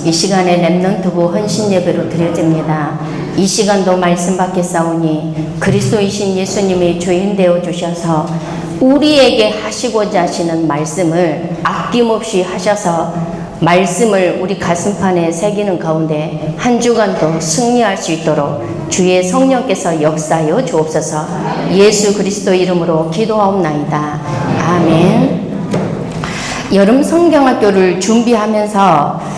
이 시간에 렘넌트부 헌신 예배로 드려집니다. 이 시간도 말씀 받겠사오니 그리스도이신 예수님이 주인 되어 주셔서 우리에게 하시고자 하시는 말씀을 아낌없이 하셔서 말씀을 우리 가슴판에 새기는 가운데 한 주간도 승리할 수 있도록 주의 성령께서 역사하여 주옵소서. 예수 그리스도 이름으로 기도하옵나이다. 아멘. 여름 성경학교를 준비하면서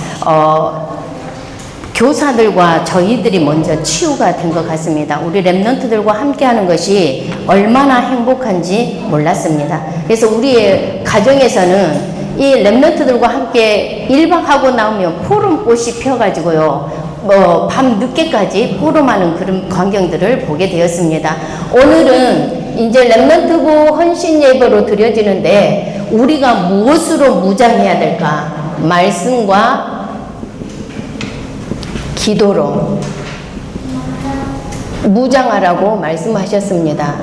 교사들과 저희들이 먼저 치유가 된 것 같습니다. 우리 렘넌트들과 함께 하는 것이 얼마나 행복한지 몰랐습니다. 그래서 우리의 가정에서는 이 렘넌트들과 함께 1박 하고 나오면 푸른꽃이 펴가지고요, 밤 늦게까지 푸름하는 그런 광경들을 보게 되었습니다. 오늘은 이제 렘넌트부 헌신 예배로 드려지는데 우리가 무엇으로 무장해야 될까? 말씀과 기도로 무장하라고 말씀하셨습니다.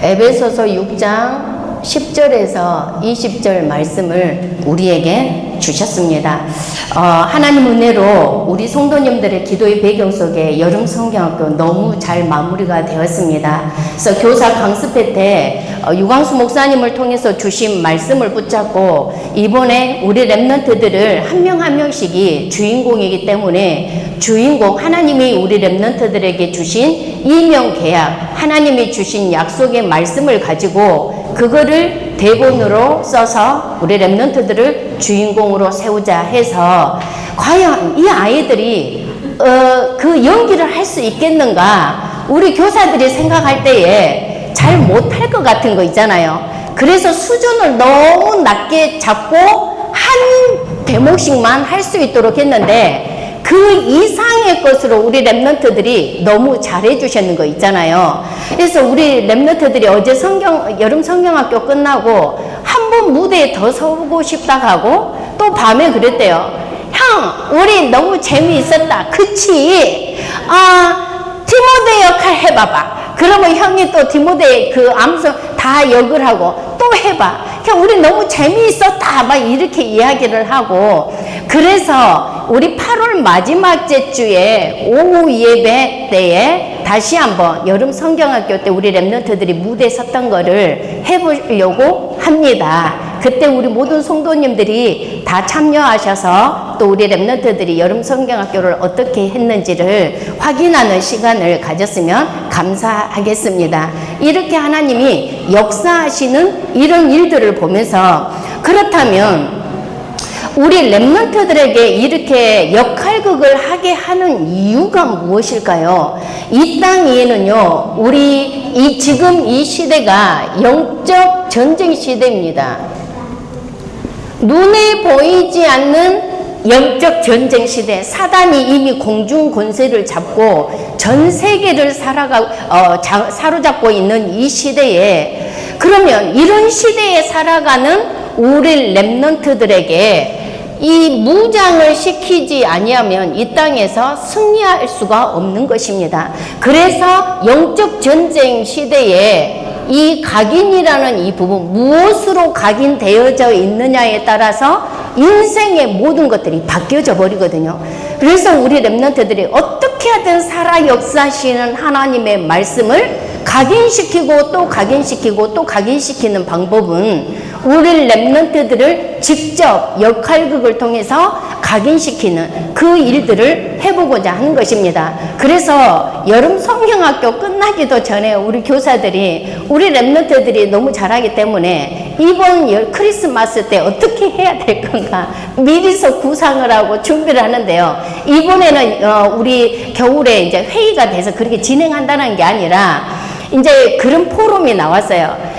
에베소서 6장 10절에서 20절 말씀을 우리에게 주셨습니다. 하나님 은혜로 우리 성도님들의 기도의 배경 속에 여름 성경학교 너무 잘 마무리가 되었습니다. 그래서 교사 강습회 때 유광수 목사님을 통해서 주신 말씀을 붙잡고 이번에 우리 렘넌트들을 한 명 한 명씩이 주인공이기 때문에 주인공 하나님이 우리 렘넌트들에게 주신 이명 계약, 하나님이 주신 약속의 말씀을 가지고 그거를 대본으로 써서 우리 렘넌트들을 주인공으로 세우자 해서 과연 이 아이들이 그 연기를 할 수 있겠는가, 우리 교사들이 생각할 때에 잘 못할 것 같은 거 있잖아요. 그래서 수준을 너무 낮게 잡고 한 대목씩만 할 수 있도록 했는데 그 이상의 것으로 우리 렘넌트들이 너무 잘해 주셨는 거 있잖아요. 그래서 우리 렘넌트들이 어제 여름 성경학교 끝나고 한 번 무대에 더 서고 싶다 하고 또 밤에 그랬대요. 형, 우리 너무 재미있었다. 그치? 디모데 역할 해봐봐. 그러면 형이 또 디모데 그 암송 다 역을 하고 또 해봐. 그냥 우리 너무 재미있었다. 막 이렇게 이야기를 하고, 그래서 우리 8월 마지막 주에 오후 예배 때에 다시 한번 여름 성경학교 때 우리 렘넌트들이 무대에 섰던 거를 해보려고 합니다. 그때 우리 모든 성도님들이 다 참여하셔서 또 우리 렘넌트들이 여름 성경학교를 어떻게 했는지를 확인하는 시간을 가졌으면 감사하겠습니다. 이렇게 하나님이 역사하시는 이런 일들을 보면서, 그렇다면 우리 렘넌트들에게 이렇게 역할극을 하게 하는 이유가 무엇일까요? 이 땅 위에는요, 지금 이 시대가 영적 전쟁 시대입니다. 눈에 보이지 않는 영적 전쟁 시대, 사단이 이미 공중 권세를 잡고 전 세계를 사로잡고 있는 이 시대에, 그러면 이런 시대에 살아가는 우리 렘넌트들에게 이 무장을 시키지 아니하면 이 땅에서 승리할 수가 없는 것입니다. 그래서 영적 전쟁 시대에 이 각인이라는 이 부분, 무엇으로 각인되어져 있느냐에 따라서 인생의 모든 것들이 바뀌어져 버리거든요. 그래서 우리 렘넌트들이 어떻게 하든 살아 역사하시는 하나님의 말씀을 각인시키고 또 각인시키고 또 각인시키는 방법은 우리 렘넌트들을 직접 역할극을 통해서 각인시키는 그 일들을 해보고자 하는 것입니다. 그래서 여름 성경학교 끝나기도 전에 우리 교사들이 우리 렘넌트들이 너무 잘하기 때문에 이번 크리스마스 때 어떻게 해야 될 건가 미리서 구상을 하고 준비를 하는데요. 이번에는 우리 겨울에 이제 회의가 돼서 그렇게 진행한다는 게 아니라 이제 그런 포럼이 나왔어요.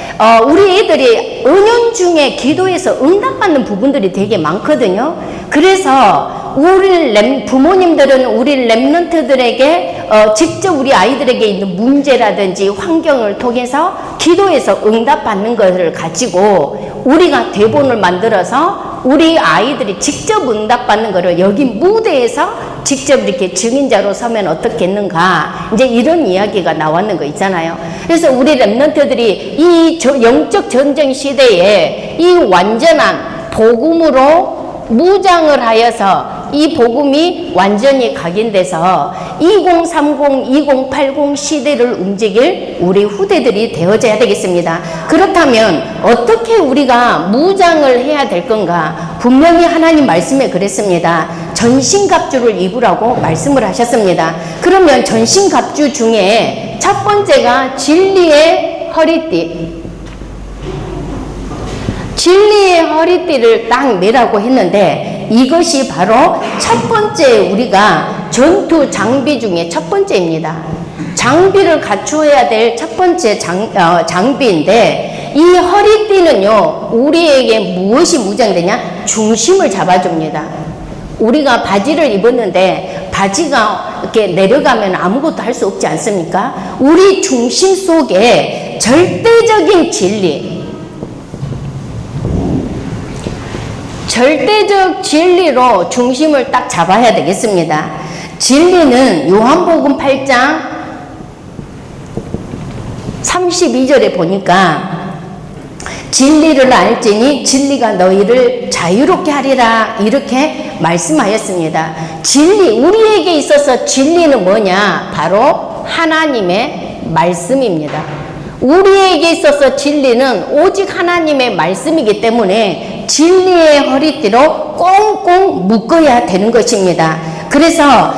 우리 애들이 은연중에 기도에서 응답받는 부분들이 되게 많거든요. 그래서 우리 부모님들은 우리 렘넌트들에게 직접 우리 아이들에게 있는 문제라든지 환경을 통해서 기도에서 응답받는 것을 가지고 우리가 대본을 만들어서 우리 아이들이 직접 응답받는 것을 여기 무대에서 직접 이렇게 증인자로 서면 어떻겠는가, 이제 이런 이야기가 나왔는 거 있잖아요. 그래서 우리 렘넌트들이 이 영적 전쟁 시대에 이 완전한 복음으로 무장을 하여서 이 복음이 완전히 각인돼서 2030, 2080 시대를 움직일 우리 후대들이 되어져야 되겠습니다. 그렇다면 어떻게 우리가 무장을 해야 될 건가? 분명히 하나님 말씀에 그랬습니다. 전신갑주를 입으라고 말씀을 하셨습니다. 그러면 전신갑주 중에 첫 번째가 진리의 허리띠. 진리의 허리띠를 딱 매라고 했는데 이것이 바로 첫 번째 우리가 전투 장비 중에 첫 번째입니다. 장비를 갖추어야 될 첫 번째 장비인데 이 허리띠는요 우리에게 무엇이 무장되냐? 중심을 잡아줍니다. 우리가 바지를 입었는데 바지가 이렇게 내려가면 아무것도 할 수 없지 않습니까? 우리 중심 속에 절대적인 진리, 절대적 진리로 중심을 딱 잡아야 되겠습니다. 진리는 요한복음 8장 32절에 보니까 진리를 알지니 진리가 너희를 자유롭게 하리라 이렇게 말씀하였습니다. 진리, 우리에게 있어서 진리는 뭐냐? 바로 하나님의 말씀입니다. 우리에게 있어서 진리는 오직 하나님의 말씀이기 때문에 진리의 허리띠로 꽁꽁 묶어야 되는 것입니다. 그래서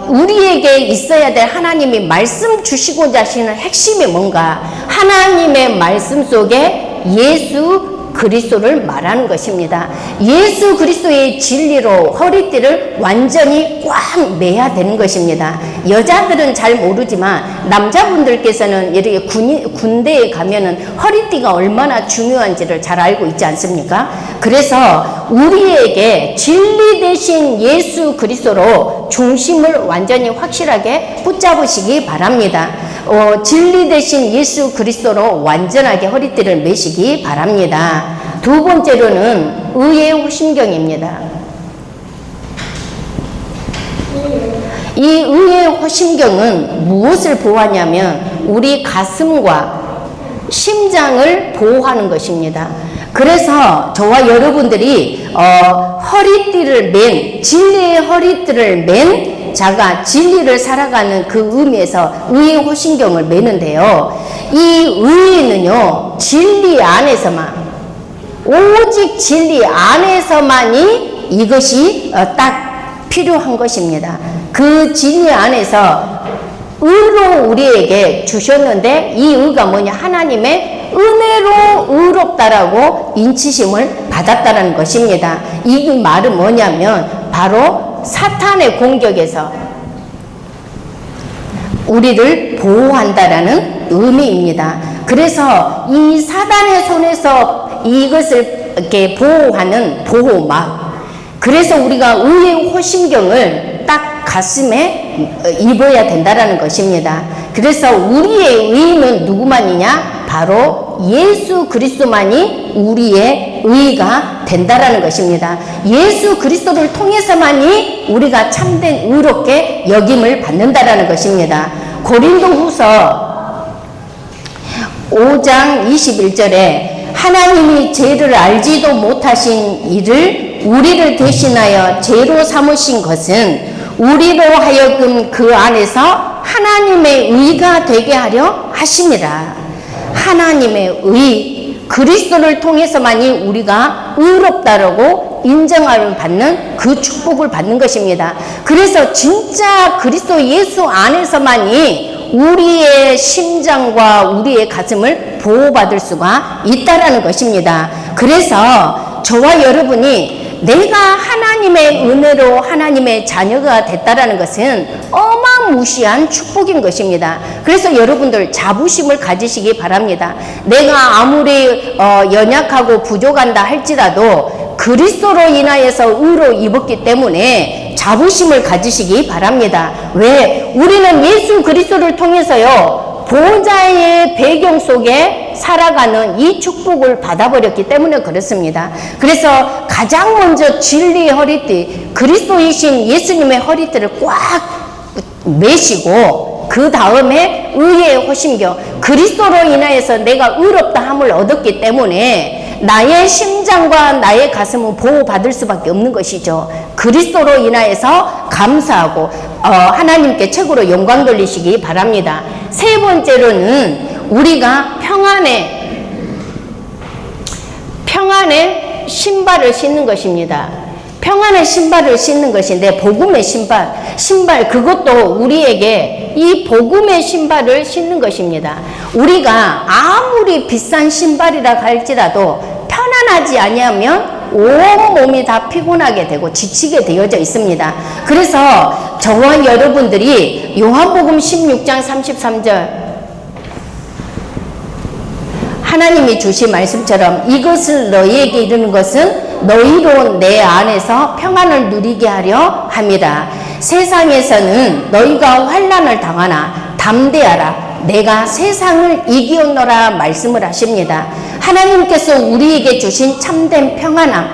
우리에게 있어야 될 하나님이 말씀 주시고자 하시는 핵심이 뭔가? 하나님의 말씀 속에 예수 그리스도를 말하는 것입니다. 예수 그리스도의 진리로 허리띠를 완전히 꽉 매야 되는 것입니다. 여자들은 잘 모르지만 남자분들께서는 이렇게 군대에 가면은 허리띠가 얼마나 중요한지를 잘 알고 있지 않습니까? 그래서 우리에게 진리 대신 예수 그리스도로 중심을 완전히 확실하게 붙잡으시기 바랍니다. 진리 대신 예수 그리스도로 완전하게 허리띠를 매시기 바랍니다. 두 번째로는 의의 호심경입니다. 이 의의 호심경은 무엇을 보호하냐면 우리 가슴과 심장을 보호하는 것입니다. 그래서 저와 여러분들이 허리띠를 맨, 진리의 허리띠를 맨 자가 진리를 살아가는 그 의미에서 의의 호심경을 매는데요. 이 의의는요, 진리 안에서만, 오직 진리 안에서만이 이것이 딱 필요한 것입니다. 그 진리 안에서 의로 우리에게 주셨는데 이 의가 뭐냐? 하나님의 은혜로 의롭다라고 인치심을 받았다라는 것입니다. 이 말은 뭐냐면 바로 사탄의 공격에서 우리를 보호한다라는 의미입니다. 그래서 이 사단의 손에서 이것을 이렇게 보호하는 보호막. 그래서 우리가 의의 호심경을 딱 가슴에 입어야 된다라는 것입니다. 그래서 우리의 의는 누구만이냐? 바로 예수 그리스도만이 우리의 의가 된다라는 것입니다. 예수 그리스도를 통해서만이 우리가 참된 의롭게 여김을 받는다라는 것입니다. 고린도후서 5장 21절에 하나님이 죄를 알지도 못하신 이를 우리를 대신하여 죄로 삼으신 것은 우리로 하여금 그 안에서 하나님의 의가 되게 하려 하심이라. 하나님의 의, 그리스도를 통해서만이 우리가 의롭다라고 인정을 받는 그 축복을 받는 것입니다. 그래서 진짜 그리스도 예수 안에서만이 우리의 심장과 우리의 가슴을 보호받을 수가 있다라는 것입니다. 그래서 저와 여러분이 내가 하나님의 은혜로 하나님의 자녀가 됐다라는 것은 어마무시한 축복인 것입니다. 그래서 여러분들 자부심을 가지시기 바랍니다. 내가 아무리 연약하고 부족한다 할지라도 그리스도로 인하여서 의로 입었기 때문에 자부심을 가지시기 바랍니다. 왜? 우리는 예수 그리스도를 통해서요 보호자의 배경 속에 살아가는 이 축복을 받아버렸기 때문에 그렇습니다. 그래서 가장 먼저 진리의 허리띠, 그리스도이신 예수님의 허리띠를 꽉 매시고 그 다음에 의의 호심경, 그리스도로 인하여서 내가 의롭다 함을 얻었기 때문에 나의 심장과 나의 가슴은 보호받을 수밖에 없는 것이죠. 그리스도로 인하여서 감사하고 하나님께 최고로 영광 돌리시기 바랍니다. 세 번째로는 우리가 평안의 신발을 신는 것입니다. 평안의 신발을 신는 것인데, 복음의 신발 그것도 우리에게 이 복음의 신발을 신는 것입니다. 우리가 아무리 비싼 신발이라 할지라도 편안하지 아니하면 온 몸이 다 피곤하게 되고 지치게 되어져 있습니다. 그래서 저와 여러분들이 요한복음 16장 33절 하나님이 주신 말씀처럼 이것을 너희에게 이르는 것은 너희로 내 안에서 평안을 누리게 하려 함이라. 세상에서는 너희가 환난을 당하나 담대하라. 내가 세상을 이기었노라 말씀을 하십니다. 하나님께서 우리에게 주신 참된 평안의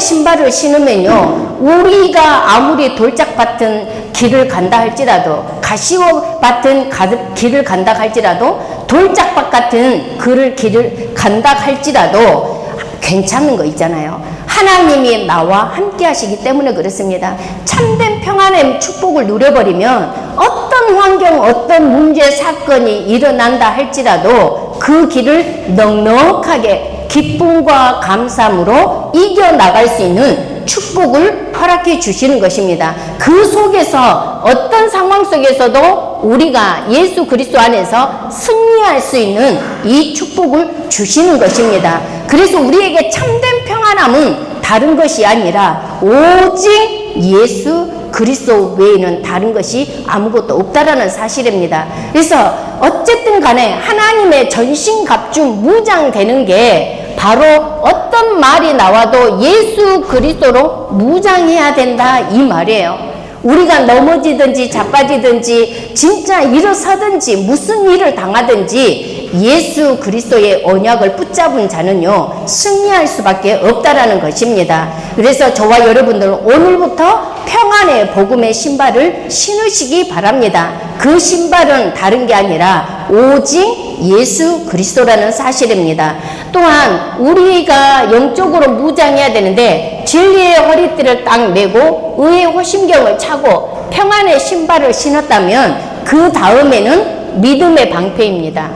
신발을 신으면요, 우리가 아무리 돌짝밭은 길을 간다 할지라도, 가시밭은 길을 간다 할지라도, 돌짝밭 같은 길을 간다 할지라도 괜찮은 거 있잖아요. 하나님이 나와 함께 하시기 때문에 그렇습니다. 참된 평안의 축복을 누려버리면 어떤 환경, 어떤 문제, 사건이 일어난다 할지라도 그 길을 넉넉하게 기쁨과 감사함으로 이겨나갈 수 있는 축복을 허락해 주시는 것입니다. 그 속에서 어떤 상황 속에서도 우리가 예수 그리스도 안에서 승리할 수 있는 이 축복을 주시는 것입니다. 그래서 우리에게 참된 평안함은 다른 것이 아니라 오직 예수 그리스도 외에는 다른 것이 아무것도 없다라는 사실입니다. 그래서 어쨌든 간에 하나님의 전신갑주 무장되는 게 바로 어떤 말이 나와도 예수 그리스도로 무장해야 된다 이 말이에요. 우리가 넘어지든지 자빠지든지 진짜 일어서든지 무슨 일을 당하든지 예수 그리스도의 언약을 붙잡은 자는요 승리할 수밖에 없다라는 것입니다. 그래서 저와 여러분들 오늘부터 평안의 복음의 신발을 신으시기 바랍니다. 그 신발은 다른 게 아니라 오직 예수 그리스도라는 사실입니다. 또한 우리가 영적으로 무장해야 되는데 진리의 허리띠를 딱 메고 의의 호심경을 차고 평안의 신발을 신었다면 그 다음에는 믿음의 방패입니다.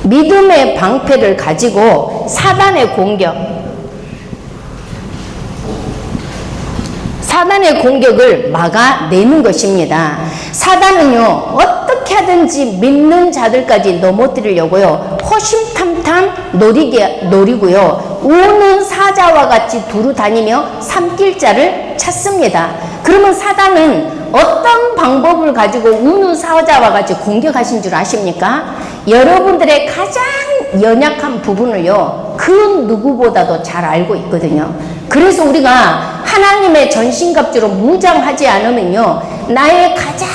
믿음의 방패를 가지고 사단의 공격을 막아내는 것입니다. 사단은요 어떻게 하든지 믿는 자들까지 넘어뜨리려고요 호심탐탐 노리고요 우는 사자와 같이 두루 다니며 삼킬 자를 찾습니다. 그러면 사단은 어떤 방법을 가지고 우는 사자와 같이 공격하신 줄 아십니까? 여러분들의 가장 연약한 부분을요 그 누구보다도 잘 알고 있거든요. 그래서 우리가 하나님의 전신갑주로 무장하지 않으면요 나의 가장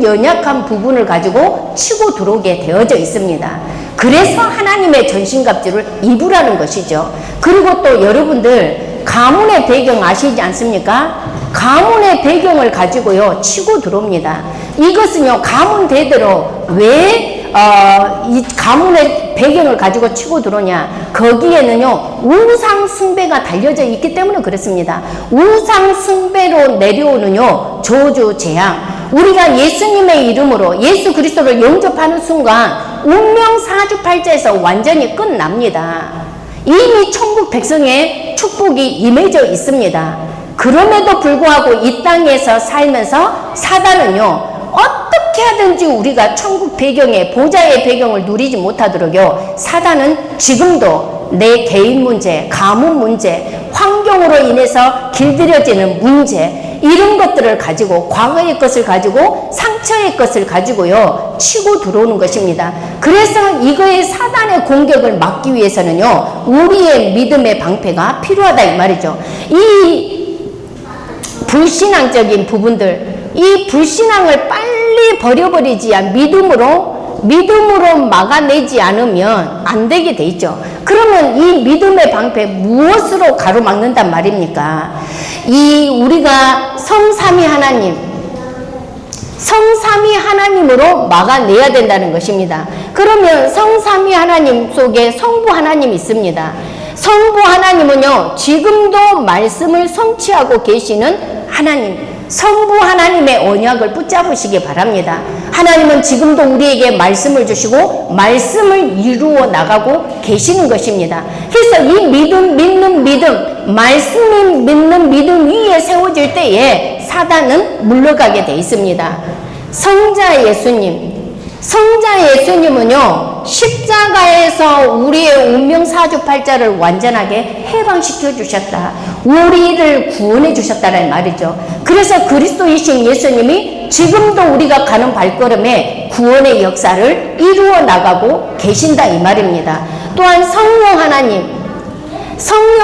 연약한 부분을 가지고 치고 들어오게 되어져 있습니다. 그래서 하나님의 전신갑주를 입으라는 것이죠. 그리고 또 여러분들 가문의 배경 아시지 않습니까? 가문의 배경을 가지고요 치고 들어옵니다. 이것은요 가문 대대로 왜 이 가문의 배경을 가지고 치고 들어오냐, 거기에는요 우상 숭배가 달려져 있기 때문에 그렇습니다. 우상 숭배로 내려오는요 저주 재앙, 우리가 예수님의 이름으로 예수 그리스도를 영접하는 순간 운명 사주팔자에서 완전히 끝납니다. 이미 천국 백성의 축복이 임해져 있습니다. 그럼에도 불구하고 이 땅에서 살면서 사단은요 어떻게 하든지 우리가 천국 배경의 보좌의 배경을 누리지 못하도록요 사단은 지금도 내 개인 문제, 가문 문제, 환경으로 인해서 길들여지는 문제, 이런 것들을 가지고 과거의 것을 가지고 상처의 것을 가지고요 치고 들어오는 것입니다. 그래서 이거의 사단의 공격을 막기 위해서는요 우리의 믿음의 방패가 필요하다 이 말이죠. 이 불신앙적인 부분들, 이 불신앙을 빨리 버려버리지 않 믿음으로 막아내지 않으면 안 되게 돼 있죠. 그러면 이 믿음의 방패 무엇으로 가로막는단 말입니까? 이 우리가 성삼위 하나님, 성삼위 하나님으로 막아내야 된다는 것입니다. 그러면 성삼위 하나님 속에 성부 하나님이 있습니다. 성부 하나님은요, 지금도 말씀을 성취하고 계시는 하나님, 성부 하나님의 언약을 붙잡으시기 바랍니다. 하나님은 지금도 우리에게 말씀을 주시고 말씀을 이루어 나가고 계시는 것입니다. 그래서 이 믿는 믿음, 말씀이 믿는 믿음 위에 세워질 때에 사단은 물러가게 돼 있습니다. 성자 예수님은요, 십자가에서 우리의 운명 사주팔자를 완전하게 해방시켜 주셨다. 우리를 구원해 주셨다는 말이죠. 그래서 그리스도이신 예수님이 지금도 우리가 가는 발걸음에 구원의 역사를 이루어 나가고 계신다 이 말입니다. 또한 성령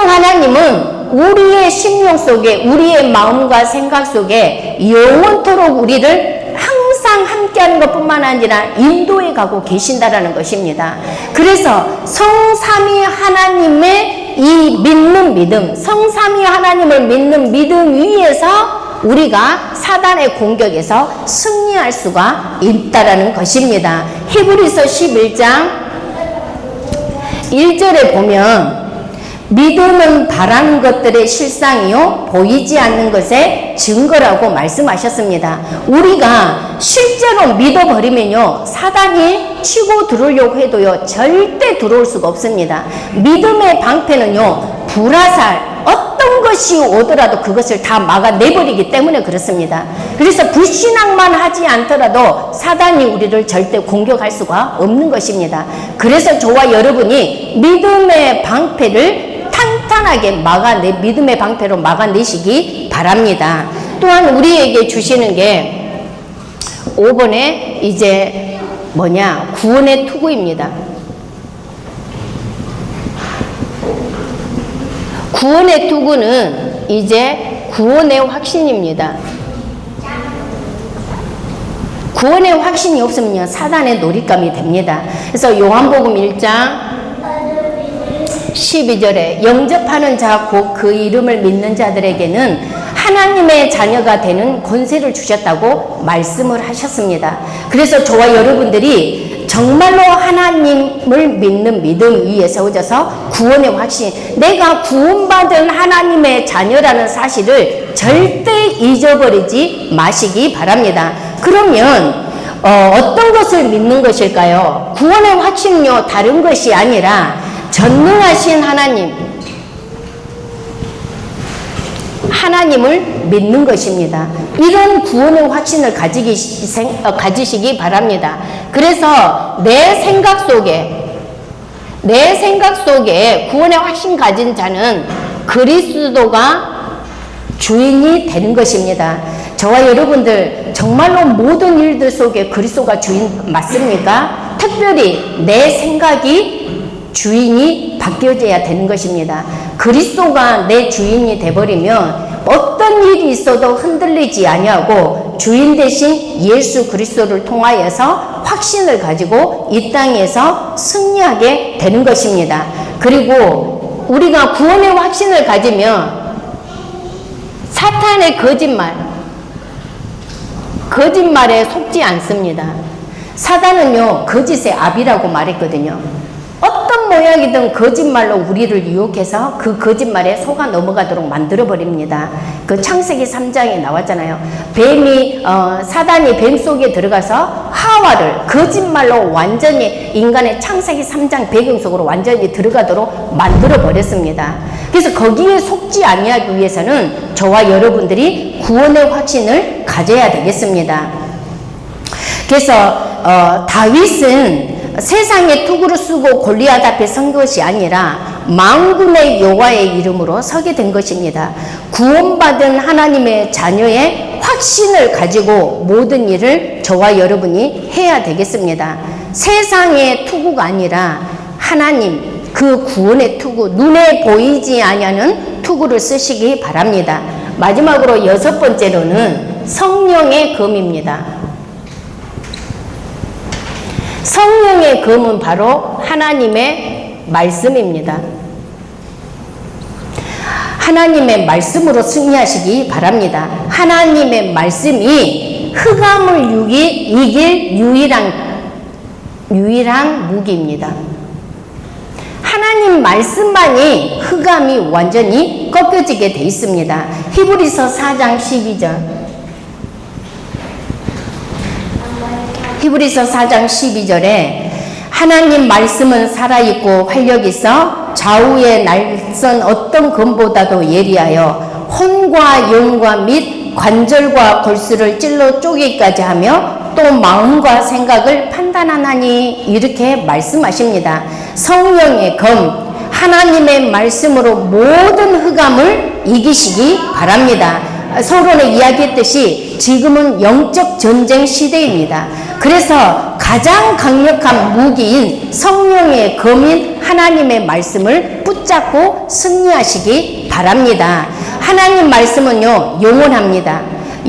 하나님은 우리의 심령 속에, 우리의 마음과 생각 속에 영원토록 우리를 항상 함께하는 것뿐만 아니라 인도해 가고 계신다라는 것입니다. 그래서 성삼위 하나님의 이 믿는 믿음, 성삼위 하나님을 믿는 믿음 위에서 우리가 사단의 공격에서 승리할 수가 있다라는 것입니다. 히브리서 11장 1절에 보면 믿음은 바라는 것들의 실상이요 보이지 않는 것의 증거라고 말씀하셨습니다. 우리가 실제로 믿어버리면요, 사단이 치고 들어오려고 해도요 절대 들어올 수가 없습니다. 믿음의 방패는요, 불화살, 어떤 것이 오더라도 그것을 다 막아내버리기 때문에 그렇습니다. 그래서 불신앙만 하지 않더라도 사단이 우리를 절대 공격할 수가 없는 것입니다. 그래서 저와 여러분이 믿음의 방패를 탄탄하게 믿음의 방패로 막아내시기 바랍니다. 또한 우리에게 주시는 게 5번에 이제 구원의 투구입니다. 구원의 투구는 이제 구원의 확신입니다. 구원의 확신이 없으면 사단의 놀잇감이 됩니다. 그래서 요한복음 1장 12절에 영접하는 자 곧 그 이름을 믿는 자들에게는 하나님의 자녀가 되는 권세를 주셨다고 말씀을 하셨습니다. 그래서 저와 여러분들이 정말로 하나님을 믿는 믿음 위에 세워져서 구원의 확신, 내가 구원받은 하나님의 자녀라는 사실을 절대 잊어버리지 마시기 바랍니다. 그러면 어떤 것을 믿는 것일까요? 구원의 확신은요, 다른 것이 아니라 전능하신 하나님을 믿는 것입니다. 이런 구원의 확신을 가지시기 바랍니다. 그래서 내 생각 속에 구원의 확신 가진 자는 그리스도가 주인이 되는 것입니다. 저와 여러분들 정말로 모든 일들 속에 그리스도가 주인 맞습니까? 특별히 내 생각이 주인이 바뀌어져야 되는 것입니다. 그리스도가 내 주인이 돼버리면 어떤 일이 있어도 흔들리지 아니하고 주인 대신 예수 그리스도를 통하여서 확신을 가지고 이 땅에서 승리하게 되는 것입니다. 그리고 우리가 구원의 확신을 가지면 사탄의 거짓말에 속지 않습니다. 사단은요, 거짓의 압이라고 말했거든요. 어떤 모양이든 거짓말로 우리를 유혹해서 그 거짓말에 속아 넘어가도록 만들어버립니다. 그 창세기 3장에 나왔잖아요. 사단이 뱀 속에 들어가서 하와를 거짓말로 완전히 인간의 창세기 3장 배경 속으로 완전히 들어가도록 만들어버렸습니다. 그래서 거기에 속지 아니하기 위해서는 저와 여러분들이 구원의 확신을 가져야 되겠습니다. 그래서 다윗은 세상에 투구를 쓰고 골리앗 앞에 선 것이 아니라 만군의 여호와의 이름으로 서게 된 것입니다. 구원받은 하나님의 자녀의 확신을 가지고 모든 일을 저와 여러분이 해야 되겠습니다. 세상의 투구가 아니라 하나님 그 구원의 투구, 눈에 보이지 아니하는 투구를 쓰시기 바랍니다. 마지막으로 6번째로는 성령의 검입니다. 성령의 검은 바로 하나님의 말씀입니다. 하나님의 말씀으로 승리하시기 바랍니다. 하나님의 말씀이 흑암을 이길 유일한 무기입니다. 하나님 말씀만이 흑암이 완전히 꺾여지게 돼 있습니다. 히브리서 4장 12절. 히브리서 4장 12절에 하나님 말씀은 살아있고 활력이 있어 좌우의 날선 어떤 검보다도 예리하여 혼과 영과 및 관절과 골수를 찔러 쪼개기까지 하며 또 마음과 생각을 판단하나니 이렇게 말씀하십니다. 성령의 검 하나님의 말씀으로 모든 흑암을 이기시기 바랍니다. 서론에 이야기했듯이 지금은 영적 전쟁 시대입니다. 그래서 가장 강력한 무기인 성령의 검인 하나님의 말씀을 붙잡고 승리하시기 바랍니다. 하나님 말씀은요, 영원합니다.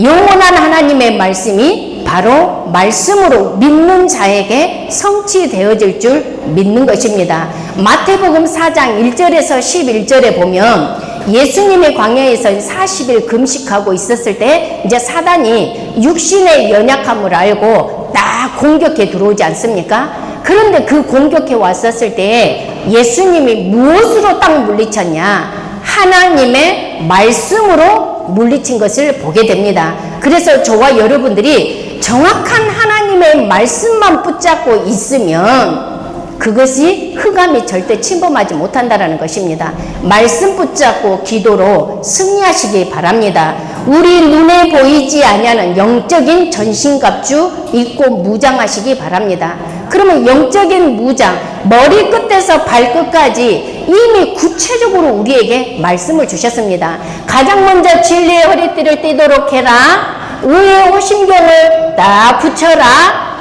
영원한 하나님의 말씀이 바로 말씀으로 믿는 자에게 성취되어질 줄 믿는 것입니다. 마태복음 4장 1절에서 11절에 보면 예수님의 광야에서 40일 금식하고 있었을 때 이제 사단이 육신의 연약함을 알고 딱 공격해 들어오지 않습니까? 그런데 그 공격해 왔었을 때 예수님이 무엇으로 딱 물리쳤냐? 하나님의 말씀으로 물리친 것을 보게 됩니다. 그래서 저와 여러분들이 정확한 하나님의 말씀만 붙잡고 있으면 그것이 흑암이 절대 침범하지 못한다는 것입니다. 말씀 붙잡고 기도로 승리하시기 바랍니다. 우리 눈에 보이지 아니하는 영적인 전신갑주 입고 무장하시기 바랍니다. 그러면 영적인 무장, 머리 끝에서 발끝까지 이미 구체적으로 우리에게 말씀을 주셨습니다. 가장 먼저 진리의 허리띠를 띠도록 해라. 의의 오심경을 딱 붙여라.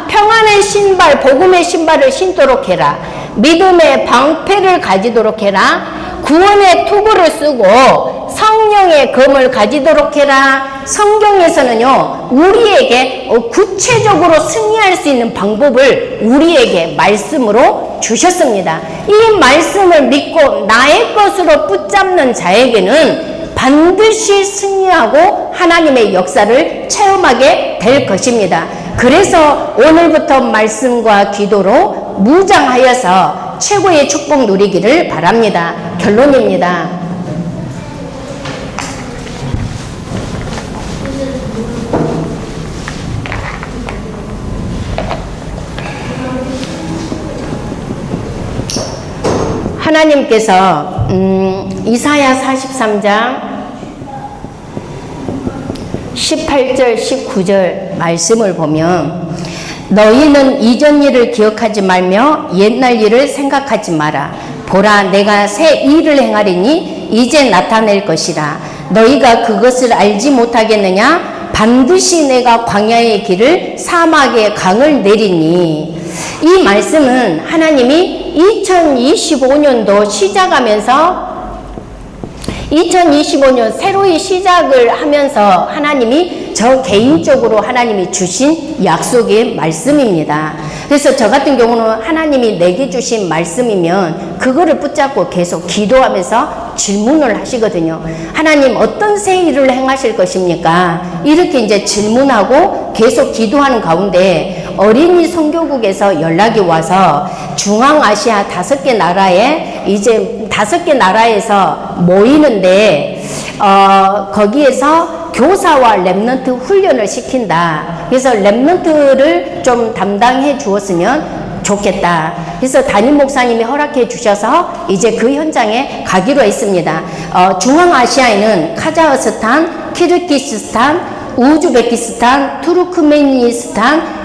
평안의 신발, 복음의 신발을 신도록 해라. 믿음의 방패를 가지도록 해라. 구원의 투구를 쓰고 성령의 검을 가지도록 해라. 성경에서는요, 우리에게 구체적으로 승리할 수 있는 방법을 우리에게 말씀으로 주셨습니다. 이 말씀을 믿고 나의 것으로 붙잡는 자에게는 반드시 승리하고 하나님의 역사를 체험하게 될 것입니다. 그래서 오늘부터 말씀과 기도로 무장하여서 최고의 축복 누리기를 바랍니다. 결론입니다. 하나님께서 이사야 43장 18절 19절 말씀을 보면 너희는 이전 일을 기억하지 말며 옛날 일을 생각하지 마라. 보라, 내가 새 일을 행하리니 이제 나타낼 것이라. 너희가 그것을 알지 못하겠느냐? 반드시 내가 광야의 길을 사막의 강을 내리니. 이 말씀은 하나님이 2025년도 시작하면서 2025년 새로이 시작을 하면서 하나님이 저 개인적으로 하나님이 주신 약속의 말씀입니다. 그래서 저 같은 경우는 하나님이 내게 주신 말씀이면 그거를 붙잡고 계속 기도하면서 질문을 하시거든요. 하나님 어떤 새 일을 행하실 것입니까? 이렇게 이제 질문하고 계속 기도하는 가운데 어린이 선교국에서 연락이 와서 중앙아시아 5개 나라에 이제 5개 나라에서 모이는데 거기에서 교사와 랩넌트 훈련을 시킨다. 그래서 랩넌트를 좀 담당해 주었으면 좋겠다. 그래서 담임 목사님이 허락해 주셔서 이제 그 현장에 가기로 했습니다. 중앙아시아에는 카자흐스탄, 키르기스탄, 우즈베키스탄, 투르크메니스탄,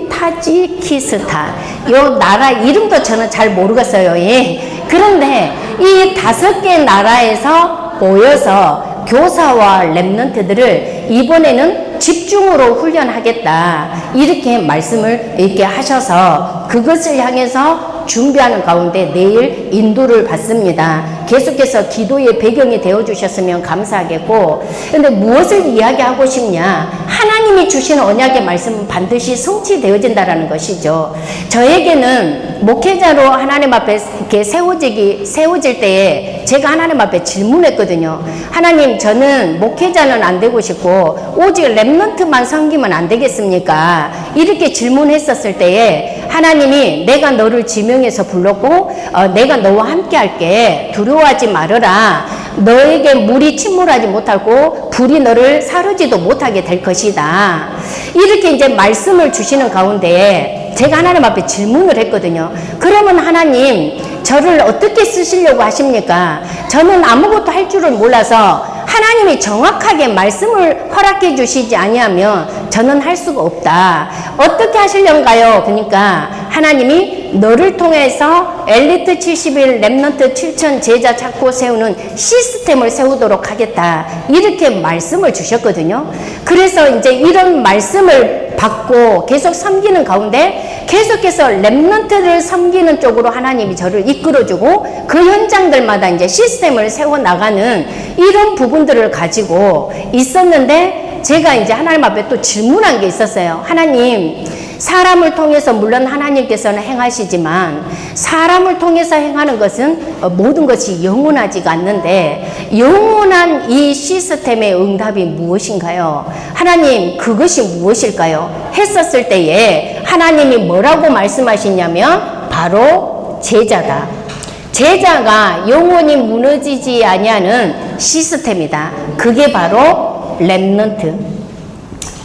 타지키스탄 요 나라 이름도 저는 잘 모르겠어요. 예. 그런데 이 5개 나라에서 모여서 교사와 랩넌트들을 이번에는 집중으로 훈련하겠다. 이렇게 말씀을 이렇게 하셔서 그것을 향해서 준비하는 가운데 내일 인도를 받습니다. 계속해서 기도의 배경이 되어주셨으면 감사하겠고, 근데 무엇을 이야기하고 싶냐? 하나님이 주신 언약의 말씀은 반드시 성취되어진다라는 것이죠. 저에게는 목회자로 하나님 앞에 이렇게 세워질 때에 제가 하나님 앞에 질문했거든요. 하나님, 저는 목회자는 안 되고 싶고 오직 렘넌트만 섬기면 안 되겠습니까? 이렇게 질문했었을 때에 하나님이 내가 너를 지명해서 불렀고 내가 너와 함께 할게. 두려워하지 말아라. 너에게 물이 침몰하지 못하고 불이 너를 사르지도 못하게 될 것이다. 이렇게 이제 말씀을 주시는 가운데 제가 하나님 앞에 질문을 했거든요. 그러면 하나님, 저를 어떻게 쓰시려고 하십니까? 저는 아무것도 할 줄을 몰라서 하나님이 정확하게 말씀을 허락해 주시지 아니하면 저는 할 수가 없다. 어떻게 하시려는가요? 그러니까 하나님이 너를 통해서 엘리트 70일 렘넌트 7천 제자 찾고 세우는 시스템을 세우도록 하겠다. 이렇게 말씀을 주셨거든요. 그래서 이제 이런 말씀을 받고 계속 섬기는 가운데 계속해서 렘넌트를 섬기는 쪽으로 하나님이 저를 이끌어주고 그 현장들마다 이제 시스템을 세워나가는 이런 부분들을 가지고 있었는데, 제가 이제 하나님 앞에 또 질문한 게 있었어요. 하나님, 사람을 통해서 물론 하나님께서는 행하시지만 사람을 통해서 행하는 것은 모든 것이 영원하지가 않는데 영원한 이 시스템의 응답이 무엇인가요? 하나님, 그것이 무엇일까요? 했었을 때에 하나님이 뭐라고 말씀하시냐면 바로 제자다. 제자가 영원히 무너지지 아니하는 시스템이다. 그게 바로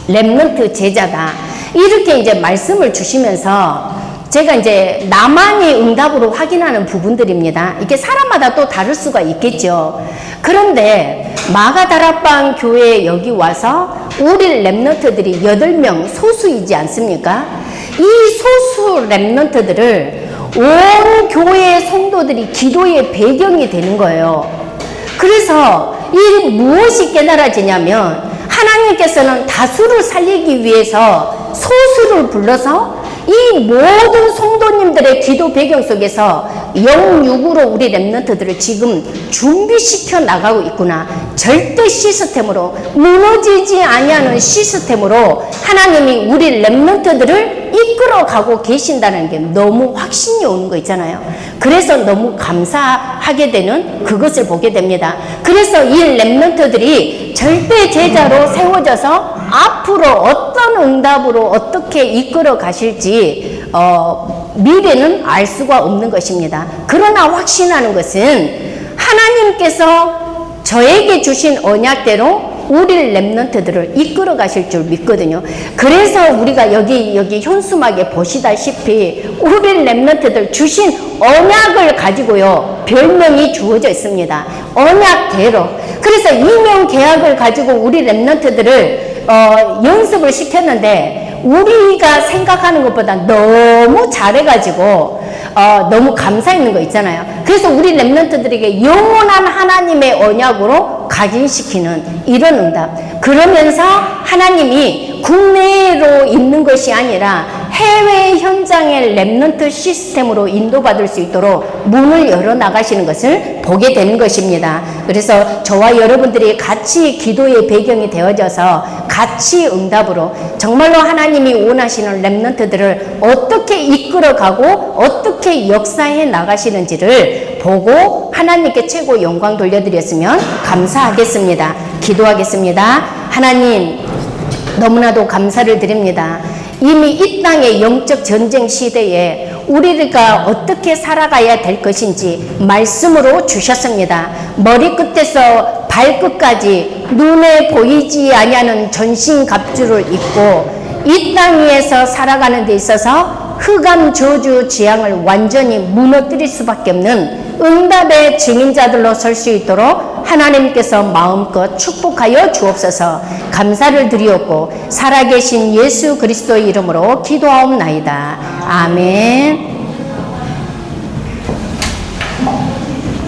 렘넌트 제자다. 이렇게 이제 말씀을 주시면서 제가 이제 나만이 응답으로 확인하는 부분들입니다. 이게 사람마다 또 다를 수가 있겠죠. 그런데 마가다락방 교회에 여기 와서 우리 렘넌트들이 8명 소수이지 않습니까? 이 소수 렘넌트들을 온 교회의 성도들이 기도의 배경이 되는 거예요. 그래서 이 무엇이 깨달아지냐면 하나님께서는 다수를 살리기 위해서 소수를 불러서 이 모든 성도님들의 기도 배경 속에서 영육으로 우리 렘넌트들을 지금 준비시켜 나가고 있구나. 절대 시스템으로 무너지지 아니하는 시스템으로 하나님이 우리 렘넌트들을 이끌어가고 계신다는 게 너무 확신이 오는 거 있잖아요. 그래서 너무 감사하게 되는 그것을 보게 됩니다. 그래서 이 렘넌트들이 절대 제자로 세워져서 앞으로 어떤 응답으로 어떻게 이끌어 가실지 미래는 알 수가 없는 것입니다. 그러나 확신하는 것은 하나님께서 저에게 주신 언약대로 우리 렘넌트들을 이끌어 가실 줄 믿거든요. 그래서 우리가 여기 현수막에 보시다시피 우리 렘넌트들 주신 언약을 가지고요, 별명이 주어져 있습니다. 언약대로. 그래서 임용 계약을 가지고 우리 렘넌트들을 연습을 시켰는데 우리가 생각하는 것보다 너무 잘해가지고 너무 감사 있는 거 있잖아요. 그래서 우리 렘넌트들에게 영원한 하나님의 언약으로 각인시키는 이런 응답. 그러면서 하나님이 국내로 있는 것이 아니라 해외 현장의 렘넌트 시스템으로 인도받을 수 있도록 문을 열어나가시는 것을 보게 되는 것입니다. 그래서 저와 여러분들이 같이 기도의 배경이 되어져서 같이 응답으로 정말로 하나님이 원하시는 렘넌트들을 어떻게 이끌어가고 어떻게 역사해 나가시는지를 보고 하나님께 최고 영광 돌려드렸으면 감사하겠습니다. 기도하겠습니다. 하나님, 너무나도 감사를 드립니다. 이미 이 땅의 영적 전쟁 시대에 우리가 어떻게 살아가야 될 것인지 말씀으로 주셨습니다. 머리끝에서 발끝까지 눈에 보이지 아니하는 전신갑주를 입고 이 땅 위에서 살아가는 데 있어서 흑암 저주 지향을 완전히 무너뜨릴 수밖에 없는 응답의 증인자들로 설 수 있도록 하나님께서 마음껏 축복하여 주옵소서. 감사를 드리옵고 살아계신 예수 그리스도의 이름으로 기도하옵나이다. 아멘.